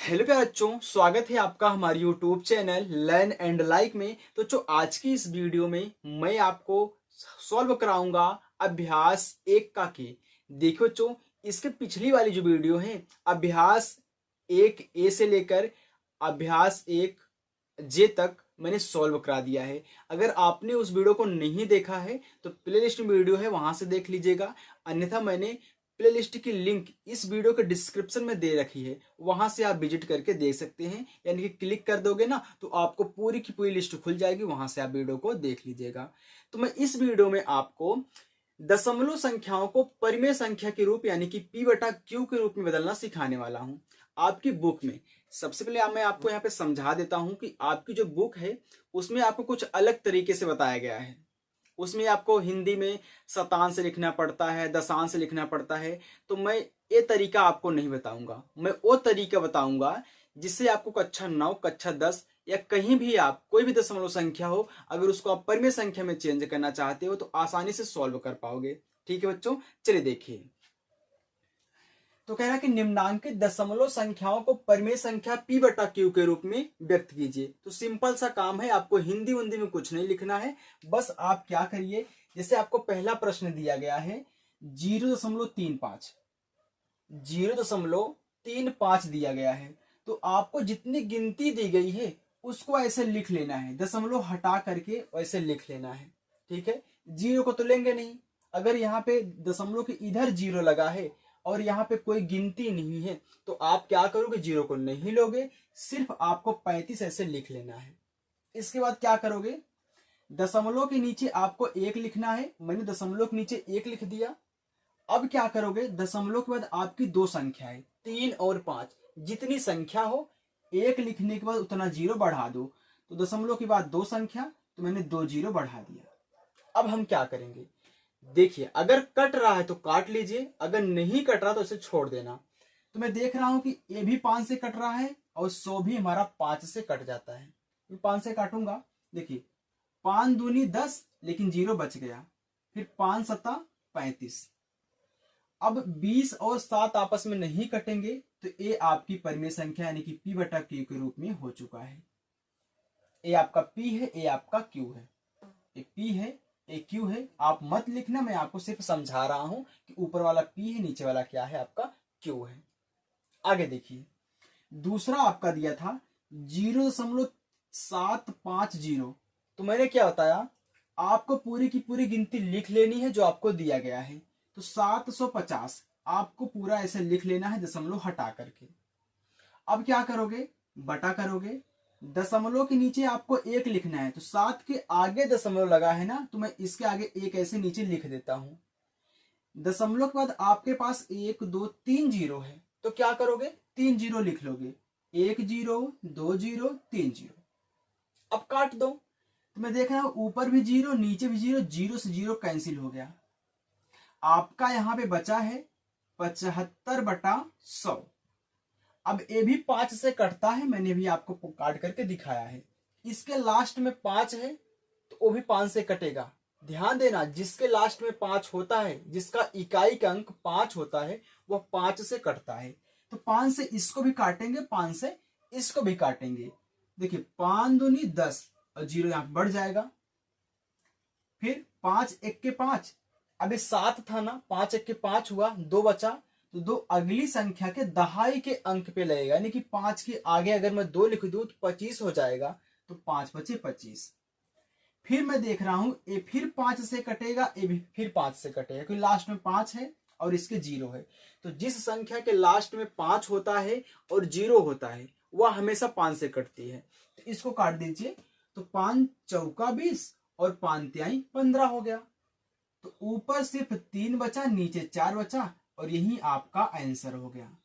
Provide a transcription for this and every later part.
Hello प्यारे बच्चों, स्वागत है आपका हमारे YouTube channel learn and like में। तो जो आज की इस वीडियो में मैं आपको सॉल्व कराऊंगा अभ्यास एक का के। देखो बच्चों, इसके पिछली वाली जो वीडियो है अभ्यास एक ए से लेकर अभ्यास एक जे तक मैंने सॉल्व करा दिया है। अगर आपने उस वीडियो को नहीं देखा है तो प्लेलिस्ट में वीडियो है, वहां से देख लीजिएगा। अन्यथा मैंने प्लेलिस्ट की लिंक इस वीडियो के डिस्क्रिप्शन में दे रखी है, वहां से आप विजिट करके देख सकते हैं। यानी कि क्लिक कर दोगे ना तो आपको पूरी की पूरी लिस्ट खुल जाएगी, वहां से आप वीडियो को देख लीजिएगा। तो मैं इस वीडियो में आपको दशमलव संख्याओं को परिमेय संख्या के रूप यानी कि पी बटा क्यू के रूप में बदलना सिखाने वाला हूं आपकी बुक में। सबसे पहले मैं आपको यहाँ पे समझा देता हूं कि आपकी जो बुक है उसमें आपको कुछ अलग तरीके से बताया गया है। उसमें आपको हिंदी में शतांश लिखना पड़ता है, दशांश लिखना पड़ता है। तो मैं ये तरीका आपको नहीं बताऊंगा, मैं वो तरीका बताऊंगा जिससे आपको कक्षा 9, कक्षा 10 या कहीं भी आप कोई भी दशमलव संख्या हो, अगर उसको आप परिमेय संख्या में चेंज करना चाहते हो तो आसानी से सॉल्व कर पाओगे। ठीक है बच्चों, चलिए देखिए। तो कह रहा है कि निम्नांकित दशमलव संख्याओं को परिमेय संख्या p बटा क्यू के रूप में व्यक्त कीजिए। तो सिंपल सा काम है, आपको हिंदी उंदी में कुछ नहीं लिखना है। बस आप क्या करिए, जैसे आपको पहला प्रश्न दिया गया है 0.35 0.35 दिया गया है। तो आपको जितनी गिनती दी गई है उसको ऐसे लिख लेना है, दशमलव हटा करके ऐसे लिख लेना है। ठीक है, जीरो को तो लेंगे नहीं। अगर यहाँ पे दशमलव के इधर जीरो लगा है और यहाँ पे कोई गिनती नहीं है तो आप क्या करोगे, जीरो को नहीं लोगे, सिर्फ आपको 35 ऐसे लिख लेना है। इसके बाद क्या करोगे, दशमलव के नीचे आपको एक लिखना है। मैंने दशमलव के नीचे एक लिख दिया। अब क्या करोगे, दशमलव के बाद आपकी दो संख्या है 3 और 5, जितनी संख्या हो एक लिखने के बाद उतना जीरो बढ़ा दो। तो दशमलव के बाद दो संख्या, तो मैंने 2 जीरो बढ़ा दिया। अब हम क्या करेंगे, देखिए अगर कट रहा है तो काट लीजिए, अगर नहीं कट रहा तो इसे छोड़ देना। तो मैं देख रहा हूं कि ये भी 5 से कट रहा है और 100 भी हमारा 5 से कट जाता है। मैं 5 से काटूंगा, देखिए 5 दूनी 10, लेकिन जीरो बच गया। फिर 5 सत्ता 35। अब 20 और 7 आपस में नहीं कटेंगे तो ये आपकी परिमेय संख्या यानी कि p बटा क्यू के रूप में हो चुका है। ये आपका p है, ये आपका q है। ये p है, ये q है। आप मत लिखना, मैं आपको सिर्फ समझा रहा हूं कि ऊपर वाला p है, नीचे वाला क्या है, आपका q है। आगे देखिए, दूसरा आपका दिया था 0.750। तो मैंने क्या बताया, आपको पूरी की पूरी गिनती लिख लेनी है जो आपको दिया गया है। तो 750 आपको पूरा ऐसे लिख लेना है दशमलव हटा करके। अब क्या करोगे, बटा करोगे। दशमलव के नीचे आपको एक लिखना है, तो 7 के आगे दशमलव लगा है ना, तो मैं इसके आगे एक ऐसे नीचे लिख देता हूं। दशमलव के बाद आपके पास 1 2 3 जीरो है, तो क्या करोगे, 3 जीरो लिख लोगे। 1 जीरो, 2 जीरो, 3 जीरो। अब काट दो। तो मैं देख रहा हूं ऊपर भी जीरो, नीचे भी जीरो, जीरो से जीरो कैंसिल हो गया। आपका यहां पे बचा है 75/100। अब ये भी 5 से कटता है, मैंने भी आपको काट करके दिखाया है। इसके लास्ट में 5 है तो वो भी 5 से कटेगा। ध्यान देना, जिसके लास्ट में 5 होता है, जिसका इकाई का अंक 5 होता है, वह 5 से कटता है। तो 5 से इसको भी काटेंगे, 5 से इसको भी काटेंगे। देखिए 5 दूनी 10 और जीरो यहां बढ़ जाएगा। फिर 5 1 के 5, अभी 7 था ना, 5 1 के 5 हुआ, 2 बचा। तो 2 अगली संख्या के दहाई के अंक पे लगेगा, यानी कि 5 के आगे अगर मैं 2 लिख दूं तो 25 हो जाएगा। तो 5 बचे 25। फिर मैं देख रहा हूं ये फिर 5 से कटेगा, ये भी फिर 5 से कटेगा, क्योंकि लास्ट में 5 है और इसके जीरो है। तो जिस संख्या के लास्ट में 5 होता है और जीरो होता है वह हमेशा 5 से कटती है। तो इसको काट दीजिए। तो 5 चौका 20 और 5 तिहाई 15 हो गया। तो ऊपर सिर्फ 3 बचा, नीचे 4 बचा, और यही आपका आंसर हो गया।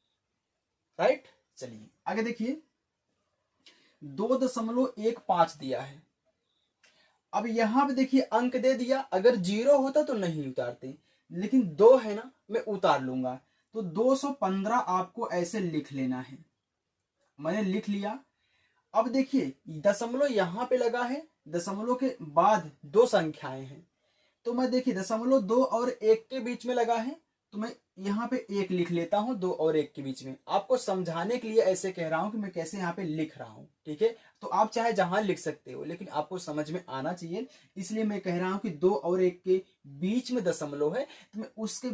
राइट, चलिए आगे देखिए। 2.15 दिया है। अब यहां पे देखिए अंक दे दिया, अगर जीरो होता तो नहीं उतारते, लेकिन 2 है ना, मैं उतार लूंगा। तो 215 आपको ऐसे लिख लेना है। मैंने लिख लिया। अब देखिए दशमलव यहां पे लगा है, दशमलव के बाद दो संख्याएं हैं। तो मैं देखिए दशमलव 2 और 1 के बीच में लगा है, तो मैं यहाँ पे एक लिख लेता हूँ, 2 और 1 के बीच में। आपको समझाने के लिए ऐसे कह रहा हूँ कि मैं कैसे यहाँ पे लिख रहा हूँ, ठीक है। तो आप चाहे जहां लिख सकते हो, लेकिन आपको समझ में आना चाहिए, इसलिए मैं कह रहा हूँ कि 2 और 1 के बीच में दशमलव है, तो मैं उसके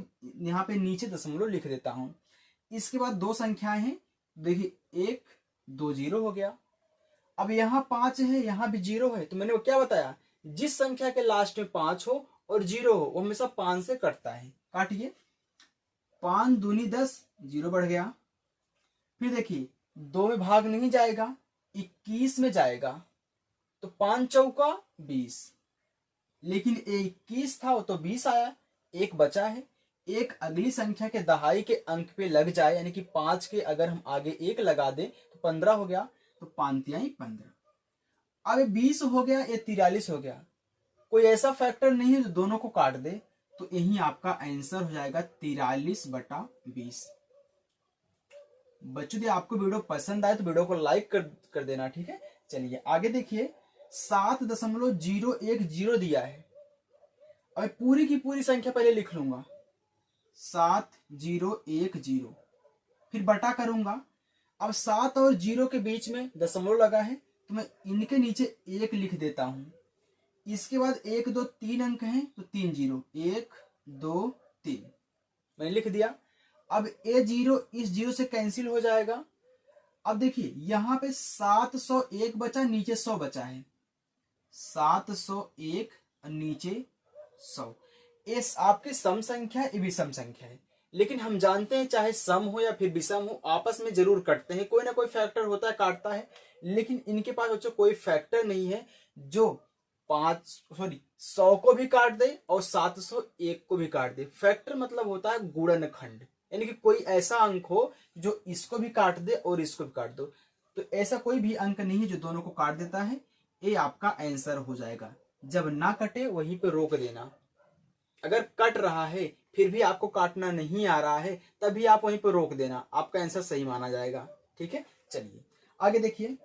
यहाँ पे नीचे दशमलव लिख देता हूँ। इसके बाद 2 संख्याएं हैं, देखिए 1 2 0 हो गया। अब यहाँ 5 है, यहाँ भी 0 है, तो मैंने वो क्या बताया, जिस संख्या के लास्ट में 5 हो और 0 हो वो हमेशा 5 से कटता है। काटिए, 5 दूनी 10, 0 बढ़ गया। फिर देखिए 2 में भाग नहीं जाएगा, 21 में जाएगा, तो 5 चौका 20, लेकिन 21 था वो तो 20 आया, एक बचा है। एक अगली संख्या के दहाई के अंक पे लग जाए, यानी कि 5 के अगर हम आगे 1 लगा दें तो 15 हो गया, तो 5 तिहाई 15। अब 20 हो गया, ये 43 हो गया। कोई ऐसा फैक्टर नहीं है जो दोनों को काट दे, तो यही आपका आंसर हो जाएगा 43/20। बच्चों यदि आपको वीडियो पसंद आए तो वीडियो को लाइक कर देना, ठीक है। चलिए आगे देखिए, 7.010 दिया है। अब पूरी की पूरी संख्या पहले लिख लूंगा, 7010, फिर बटा करूंगा। अब 7 और 0 के बीच में दशमलव लगा है, तो मैं इनके नीचे 1 लिख देता हूं। इसके बाद 1 2 3 अंक हैं, तो 3 0, 1 2 3 मैंने लिख दिया। अब ए 0 इस 0 से कैंसिल हो जाएगा। अब देखिए यहाँ पे 701 बचा, नीचे 100 बचा है, 701 और नीचे 100। इस आपकी सम संख्या है, ये भी सम संख्या है, लेकिन हम जानते हैं चाहे सम हो या फिर विषम हो, आपस में जरूर कटते हैं, कोई ना कोई फैक्टर होता है काटता है। लेकिन इनके पास बच्चों कोई फैक्टर नहीं है जो 100 को भी काट दे और 701 को भी काट दे। फैक्टर मतलब होता है गुणनखंड, यानी कि कोई ऐसा अंक हो जो इसको भी काट दे और इसको भी काट दो। तो ऐसा कोई भी अंक नहीं है जो दोनों को काट देता है। ये आपका आंसर हो जाएगा। जब ना कटे वहीं पे रोक देना। अगर कट रहा है फिर भी आपको काटना नहीं आ रहा है, तभी आप वहीं पर रोक देना, आपका आंसर सही माना जाएगा, ठीक है। चलिए आगे देखिए,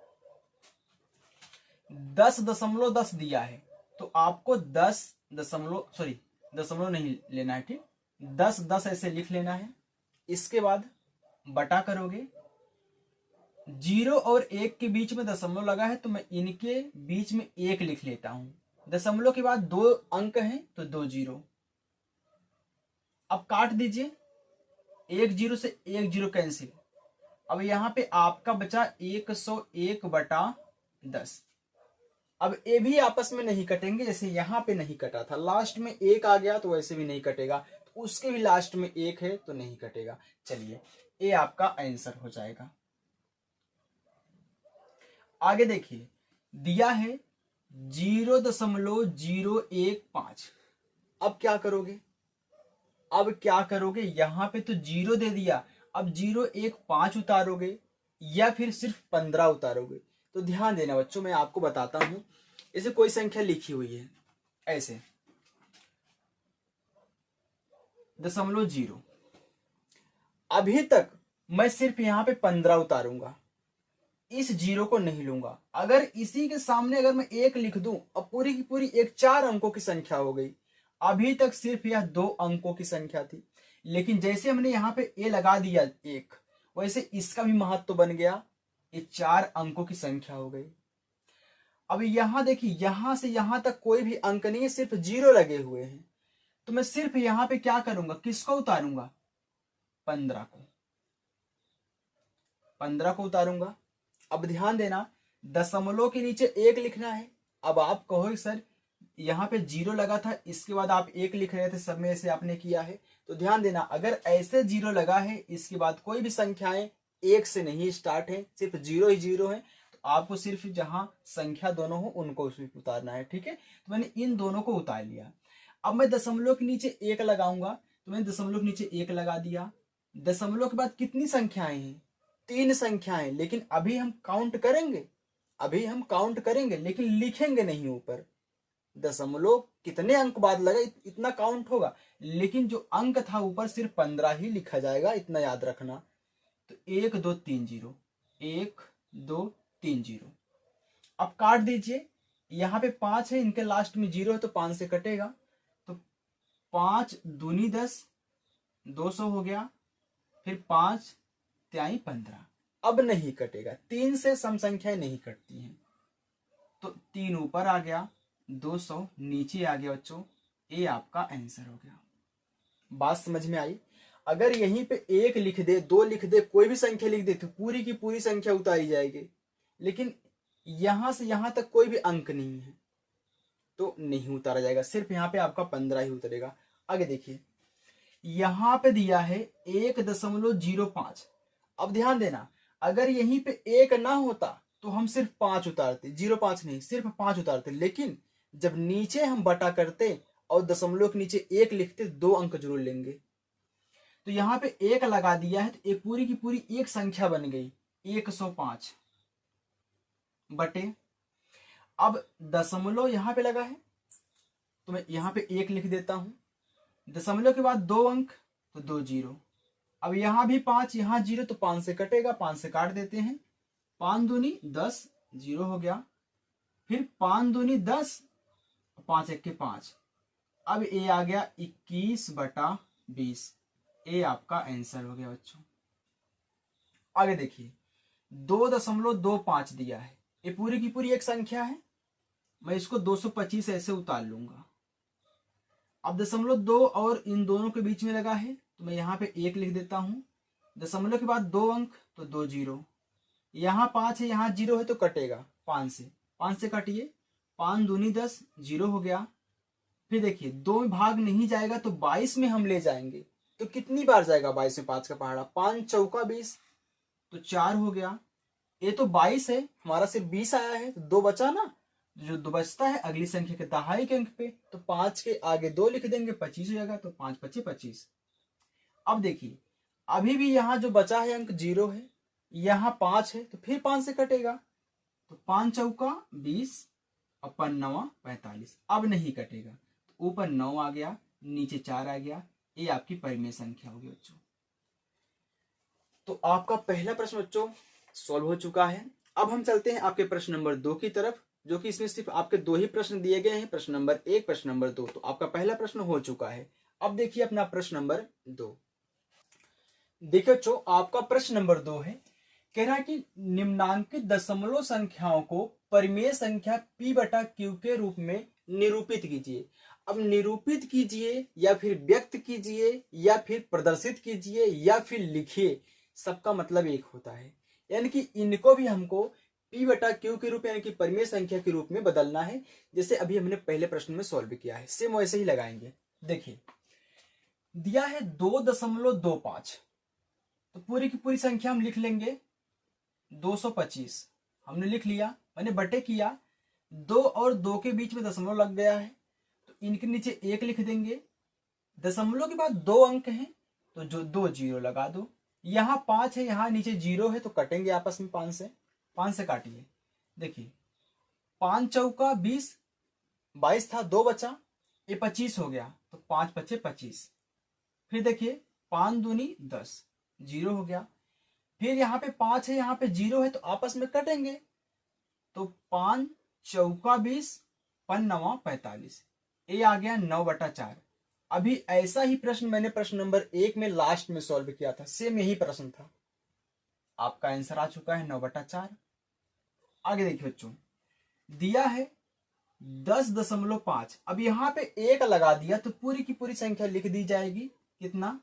10.10 दिया है, तो आपको दशमलव नहीं लेना है, ठीक। 10 ऐसे लिख लेना है। इसके बाद बटा करोगे, 0 और 1 के बीच में दशमलव लगा है, तो मैं इनके बीच में 1 लिख लेता हूं। दशमलव के बाद 2 अंक हैं, तो 2 0। अब काट दीजिए, 1 0 से 1 0 कैंसिल। अब यहां पे आपका बचा 101/10। अब ये भी आपस में नहीं कटेंगे, जैसे यहां पे नहीं कटा था, लास्ट में 1 आ गया तो वैसे भी नहीं कटेगा, तो उसके भी लास्ट में 1 है तो नहीं कटेगा। चलिए ये आपका आंसर हो जाएगा। आगे देखिए, दिया है 0.015। अब क्या करोगे, यहां पे तो 0 दे दिया, अब 015 उतारोगे या फिर सिर्फ 15 उतारोगे। तो ध्यान देना बच्चों, मैं आपको बताता हूं। इसे कोई संख्या लिखी हुई है ऐसे 0.0, अभी तक मैं सिर्फ यहां पे 15 उतारूंगा, इस 0 को नहीं लूंगा। अगर इसी के सामने अगर मैं 1 लिख दूं, अब पूरी की पूरी एक 4 अंकों की संख्या हो गई। अभी तक सिर्फ यह 2 अंकों की संख्या थी, लेकिन जैसे हमने यहाँ पे ए लगा दिया 1, वैसे इसका भी महत्व बन गया, ये 4 अंकों की संख्या हो गई। अब यहां देखिए, यहां से यहां तक कोई भी अंक नहीं है, सिर्फ 0 लगे हुए हैं, तो मैं सिर्फ यहां पे क्या करूंगा, किसको उतारूंगा, 15 को उतारूंगा। अब ध्यान देना, दशमलव के नीचे 1 लिखना है। अब आप कहोगे सर यहाँ पे 0 लगा था, इसके बाद आप 1 लिख रहे थे, सब में से आपने किया है। तो ध्यान देना, अगर ऐसे 0 लगा है, इसके बाद कोई भी संख्याएं 1 से नहीं स्टार्ट है, सिर्फ 0 ही 0 है, तो आपको सिर्फ जहां संख्या दोनों हो उनको उसमें उतारना है, ठीक है। तो मैंने इन दोनों को उतार लिया। अब मैं दशमलव के नीचे 1 लगाऊंगा, तो मैंने दशमलव के नीचे 1 लगा दिया। दशमलव के बाद कितनी संख्याएं हैं, 3 संख्याएं, लेकिन अभी हम काउंट करेंगे, लेकिन लिखेंगे नहीं ऊपर। दशमलव कितने अंक बाद लगा इतना काउंट होगा, लेकिन जो अंक था ऊपर सिर्फ 15 ही लिखा जाएगा, इतना याद रखना। तो 1 2 3 0, 1 2 3 0। अब काट दीजिए, यहाँ पे 5 है, इनके लास्ट में 0 है, तो 5 से कटेगा, तो 5 दूनी 10, 200 हो गया, फिर 5 त्याई 15। अब नहीं कटेगा, 3 से सम संख्याएं नहीं कटती हैं, तो 3 ऊपर आ गया, 200 नीचे आ गया बच्चों। ये आपका आंसर हो गया। बात समझ में आई? अगर यहीं पे 1 लिख दे, 2 लिख दे, कोई भी संख्या लिख दे तो पूरी की पूरी संख्या उतारी जाएगी, लेकिन यहां से यहां तक कोई भी अंक नहीं है तो नहीं उतारा जाएगा, सिर्फ यहाँ पे आपका 15 ही उतरेगा। आगे देखिए, यहां पे दिया है 1.05। अब ध्यान देना, अगर यहीं पे 1 ना होता तो हम सिर्फ 5 उतारते, 0.5 नहीं, सिर्फ 5 उतारते, लेकिन जब नीचे हम बटा करते और दशमलव के नीचे 1 लिखते, 2 अंक जरूर लेंगे। तो यहाँ पे 1 लगा दिया है तो एक पूरी की पूरी एक संख्या बन गई 105 बटे, अब दशमलव यहां पे लगा है तो मैं यहां पे 1 लिख देता हूं, दशमलव के बाद 2 अंक तो 2 जीरो। अब यहां भी 5, यहां 0 तो 5 से कटेगा, 5 से काट देते हैं, 5 दूनी 10, 0 हो गया, फिर 5 दूनी 10, 5 एक के 5। अब ये आ गया 21/20। ये आपका आंसर हो गया बच्चों। आगे देखिए, 2.25 दिया है, ये पूरी की पूरी एक संख्या है, मैं इसको 225 ऐसे उतार लूंगा। अब 0.2 और इन दोनों के बीच में लगा है तो मैं यहाँ पे 1 लिख देता हूं, दशमलव के बाद 2 अंक तो 2 जीरो, यहाँ 5 है, यहाँ 0 है तो कटेगा 5 से काटिए, 5 दूनी 10, 0 हो गया। फिर देखिए 2 में भाग नहीं जाएगा तो 22 में हम ले जाएंगे, तो कितनी बार जाएगा 22 में 5 का पहाड़ा, 5 चौका 20 तो 4 हो गया। ये तो 22 है, हमारा सिर्फ 20 आया है तो 2 बचा ना, जो 2 बचता है अगली संख्या के दहाई के अंक पे, तो 5 के आगे 2 लिख देंगे, 25 हो जाएगा, तो 5 पच्चीस 25। अब देखिए अभी भी यहाँ जो बचा है अंक 0 है, यहाँ 5 है तो फिर 5 से कटेगा, तो 5 चौका 20 और 5 नवा 45। अब नहीं कटेगा तो ऊपर 9 आ गया, नीचे 4 आ गया, ये आपकी परिमेय संख्या होगी बच्चों। तो आपका पहला प्रश्न बच्चों सॉल्व हो चुका है। अब हम चलते हैं आपके प्रश्न नंबर 2 की तरफ, जो कि इसमें सिर्फ आपके 2 ही प्रश्न दिए गए हैं, प्रश्न नंबर 1, प्रश्न नंबर 2। तो आपका पहला प्रश्न हो चुका है। अब देखिए अपना प्रश्न नंबर 2। देखिए बच्चों, आपका प्रश्न नंबर 2 है, कह रहा है कि निम्नांकित दशमलव संख्याओं को परिमेय संख्या p/q के रूप में निरूपित कीजिए। अब निरूपित कीजिए या फिर व्यक्त कीजिए या फिर प्रदर्शित कीजिए या फिर लिखिए, सबका मतलब एक होता है, यानी कि इनको भी हमको p/q के रूप यानी कि परिमेय संख्या के रूप में बदलना है, जैसे अभी हमने पहले प्रश्न में सॉल्व किया है, सेम वैसे ही लगाएंगे। देखिए दिया है 2.25, तो पूरी की पूरी संख्या हम लिख लेंगे 225, हमने लिख लिया, मैंने बटे किया, 2 और 2 के बीच में दशमलव लग गया है तो इनके नीचे 1 लिख देंगे, दशमलव के बाद 2 अंक हैं तो जो 2 जीरो लगा दो, यहाँ 5 है, यहाँ नीचे 0 है तो कटेंगे आपस में, 5 से काटिए। देखिए 5 चौका 20, 22 था, 2 बचा, ये 25 हो गया, तो 5 पच्चे 25। फिर देखिए 5 दूनी 10, 0 हो गया, फिर यहाँ पे 5 है, यहाँ पे 0 है तो आपस में कटेंगे, तो 5 चौका 20, 5 नवा 45, ये आ गया 9/4। अभी ऐसा ही प्रश्न मैंने प्रश्न नंबर 1 में लास्ट में सॉल्व किया था, सेम यही प्रश्न था, आपका आंसर आ चुका है 9/4। आगे देखिए बच्चों, दिया है 10.5, अब यहाँ पे 1 लगा दिया तो पूरी की पूरी संख्या लिख दी जाएगी, कितना,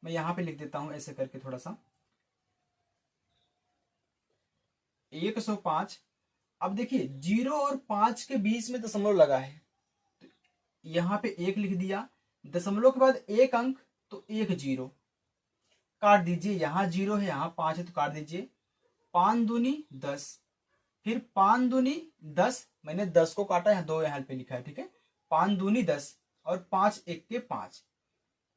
मैं यहां पे लिख देता हूं ऐसे करके थोड़ा सा, 105। अब देखिए 0 और 5 के बीच में दशमलव लगा है तो यहां पे 1 लिख दिया, दशमलव के बाद 1 अंक तो 1 जीरो, काट दीजिए, यहां 0 है, यहां 5 है तो काट दीजिए, 5 दूनी 10, फिर 5 दूनी 10, मैंने 10 को काटा, यहाँ 2 यहाँ पे लिखा है, ठीक है, 5 दूनी 10 और 5 एक के 5,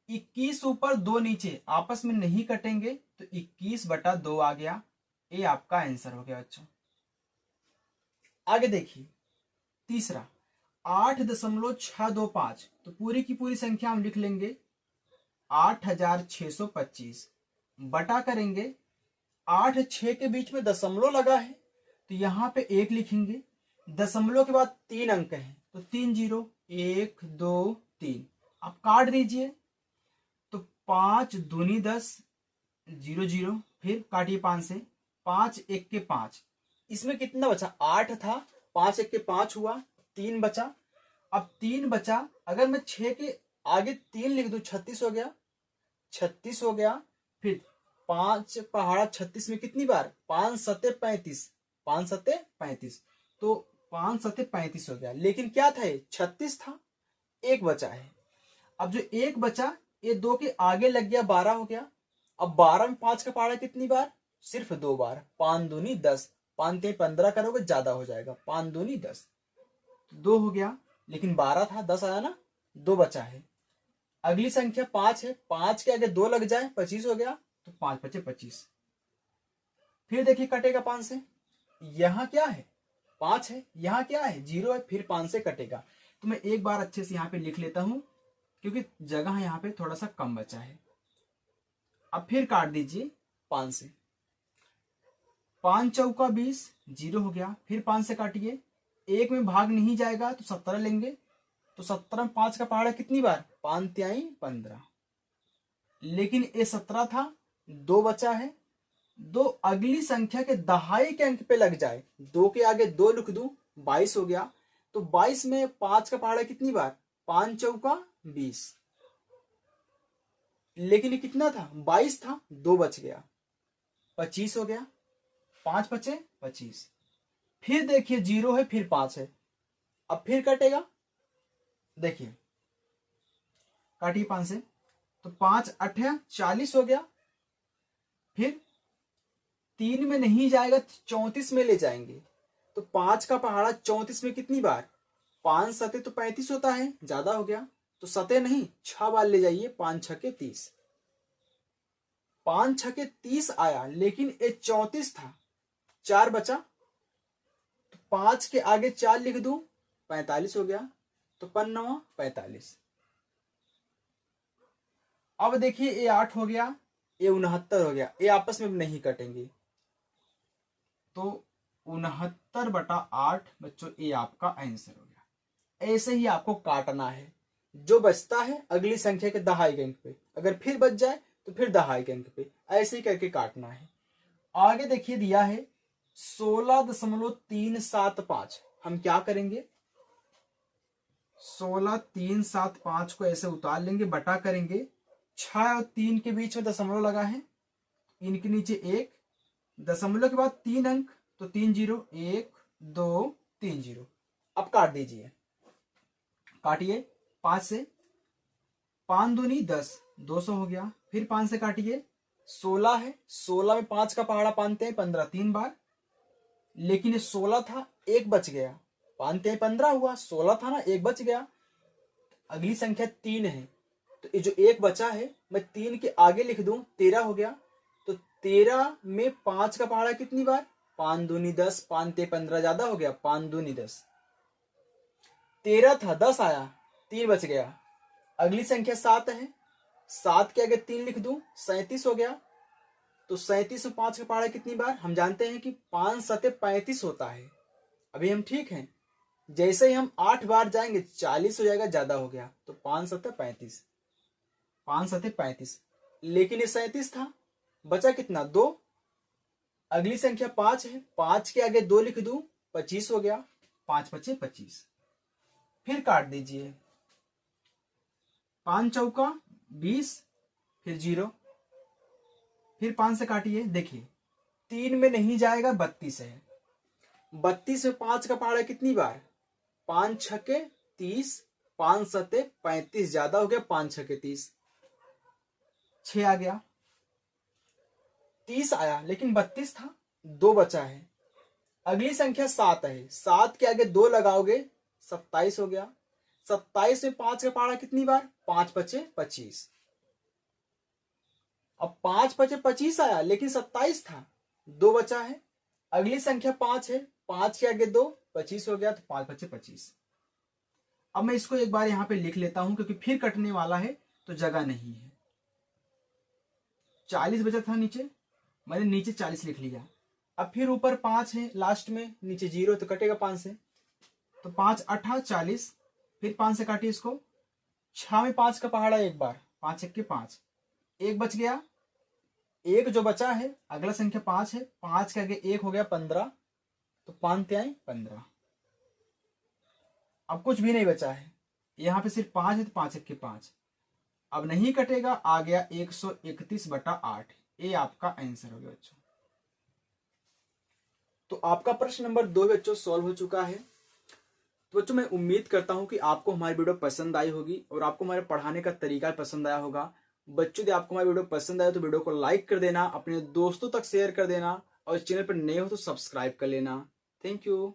21 ऊपर 2 नीचे, आपस में नहीं कटेंगे तो 21/2 आ गया, ये आपका आंसर हो गया बच्चों। आगे देखिए तीसरा 8.625, तो पूरी की पूरी संख्या हम लिख लेंगे 8625, बटा करेंगे, 8 6 के बीच में दशमलव लगा है तो यहाँ पे 1 लिखेंगे, दशमलव के बाद 3 अंक हैं तो 3 जीरो, 1 2 3, आप काट दीजिए, तो 5 दूनी 10, 0 0, फिर काटिए 5 से, 5 1 के 5, इसमें कितना बचा, 8 था, 5 1 के 5 हुआ, 3 बचा। अब 3 बचा, अगर मैं 6 के आगे 3 लिख दूं 36 हो गया, 36 हो गया। फिर 5 पहाड़ा 36 में कितनी बार, 5 सते 35, 5 सते 35, तो 5 सते 35 हो गया। लेकिन क्या था, ये 36 था, एक बचा है। अब जो एक बचा ये 2 के आगे लग गया, 12 हो गया। अब 12 में 5 का पहाड़ा कितनी बार, सिर्फ 2 बार, 5 दूनी 10, 5 ते 15 करोगे ज्यादा हो जाएगा, 5 दूनी 10, 2 हो गया। लेकिन 12 था, 10 आया ना, 2 बचा है। अगली संख्या 5 है, 5 के आगे 2 लग जाए 25 हो गया, तो 5 बचे 25। फिर देखिए कटेगा 5 से, यहां क्या है 5 है, यहां क्या है 0 है, फिर 5 से कटेगा। तो मैं एक बार अच्छे से यहाँ पे लिख लेता हूं, क्योंकि जगह यहाँ पे थोड़ा सा कम बचा है। अब फिर काट दीजिए 5 से, 5 चौका 20, 0 हो गया। फिर 5 से काटिए, एक में भाग नहीं जाएगा तो 17 लेंगे, तो 17 में 5 का पहाड़ा कितनी बार, 5 त्याई 15। लेकिन ये 17 था, 2 बचा है। 2 अगली संख्या के दहाई के अंक पे लग जाए, 2 के आगे 2 लिख दूं, 22 हो गया। तो 22 में 5 का पहाड़ा कितनी बार, 5 चौका 20। लेकिन ये कितना था, 22 था, 2 बच गया, 25 हो गया, 5 बचे 25। फिर देखिए 0 है, फिर 5 है। अब फिर कटेगा, देखिए काटिए 5 से, तो 5 8 40 हो गया। फिर 3 में नहीं जाएगा, 34 में ले जाएंगे, तो 5 का पहाड़ा 34 में कितनी बार, 5 सते तो 35 होता है, ज्यादा हो गया, तो सते नहीं 6 बार ले जाइए, 5 छके 30, 5 छके 30 आया। लेकिन ये 34 था, 4 बचा, तो 5 के आगे 4 लिख दूं, 45 हो गया, तो 5 45। अब देखिए ये 8 हो गया, ये 69 हो गया, ये आपस में नहीं कटेंगे, तो 69/8 बच्चों ये आपका आंसर हो गया। ऐसे ही आपको काटना है, जो बचता है अगली संख्या के दहाई के अंक पे, अगर फिर बच जाए तो फिर दहाई के अंक पे, ऐसे ही करके काटना है। आगे देखिए दिया है 16.375, हम क्या करेंगे, 16.375 को ऐसे उतार लेंगे, बटा करेंगे, 6 और 3 के बीच में दशमलव लगा है, इनके नीचे 1, दशमलव के बाद 3 अंक, तो 3 0, 1 2 3 0। अब काट दीजिए, काटिए 5 से, 5 दूनी 10, 200 हो गया। फिर 5 से काटिए, 16 है, 16 में 5 का पहाड़ा 5 ते 15, 3 बार। लेकिन ये 16 था, एक बच गया, 5 ते 15 हुआ, 16 था ना, एक बच गया। अगली संख्या 3 है, तो ये जो एक बचा है मैं 3 के आगे लिख दूं, 13 हो गया। तो 13 में 5 का पहाड़ा कितनी बार, 5 दूनी 10, 5 ते 15 ज्यादा हो गया, 5 दूनी 10, 13 था, 10 आया, 3 बच गया। अगली संख्या 7 है, 7 के आगे 3 लिख दूं, 37 हो गया। तो 37 में 5 का पहाड़ा कितनी बार, हम जानते हैं कि 5 सते 35 होता है। अभी हम ठीक हैं, जैसे ही हम 8 बार जाएंगे 40 हो जाएगा, ज्यादा हो गया, तो 5 सते 35, 5 सते 35। लेकिन ये 37 था, बचा कितना, 2। अगली संख्या 5 है, 5 के आगे 2 लिख दूं, 25 हो गया, 5 बचे 25। फिर काट दीजिए, 5 चौका 20, फिर 0, फिर 5 से काटिए, देखिए 3 में नहीं जाएगा, 32 है, 32 में 5 का पहाड़ा कितनी बार, 5 छके 30, 5 सते 35 ज्यादा हो गया, 5 छके 30, 6 आ गया, 30 आया, लेकिन 32 था, 2 बचा है। अगली संख्या 7 है, 7 के आगे 2 लगाओगे, 27 हो गया। 27 में 5 का पहाड़ा कितनी बार, 5 बचे 25। अब 5 बचे 25 आया, लेकिन 27 था, 2 बचा है। अगली संख्या 5 है, 5 के आगे 2, 25 हो गया, तो 5 बचे 25। अब मैं इसको एक बार यहां पे लिख लेता हूं, क्योंकि फिर कटने वाला है तो जगह नहीं है। 40 बचा था नीचे, मैंने नीचे 40 लिख लिया। अब फिर ऊपर 5 है लास्ट में, नीचे 0, तो कटेगा 5 से, तो 5 8 40, फिर 5 से काटिए इसको, 6 में 5 का पहाड़ा एक बार, 5 1 के 5, एक बच गया, एक जो बचा है, अगला संख्या 5 है, 5 के आगे एक हो गया 15, तो 5 त्याई 15। अब कुछ भी नहीं बचा है, यहाँ पे सिर्फ 5 है तो 5 1 5, अब नहीं कटेगा, आ गया 131/8। ये आपका आंसर हो गया बच्चों। तो आपका प्रश्न नंबर 2 बच्चों सॉल्व हो चुका है। तो बच्चों मैं उम्मीद करता हूं कि आपको हमारी वीडियो पसंद आई होगी और आपको हमारे पढ़ाने का तरीका पसंद आया होगा। बच्चों यदि आपको हमारी वीडियो पसंद आए तो वीडियो को लाइक कर देना, अपने दोस्तों तक शेयर कर देना और चैनल पर नए हो तो सब्सक्राइब कर लेना। Thank you.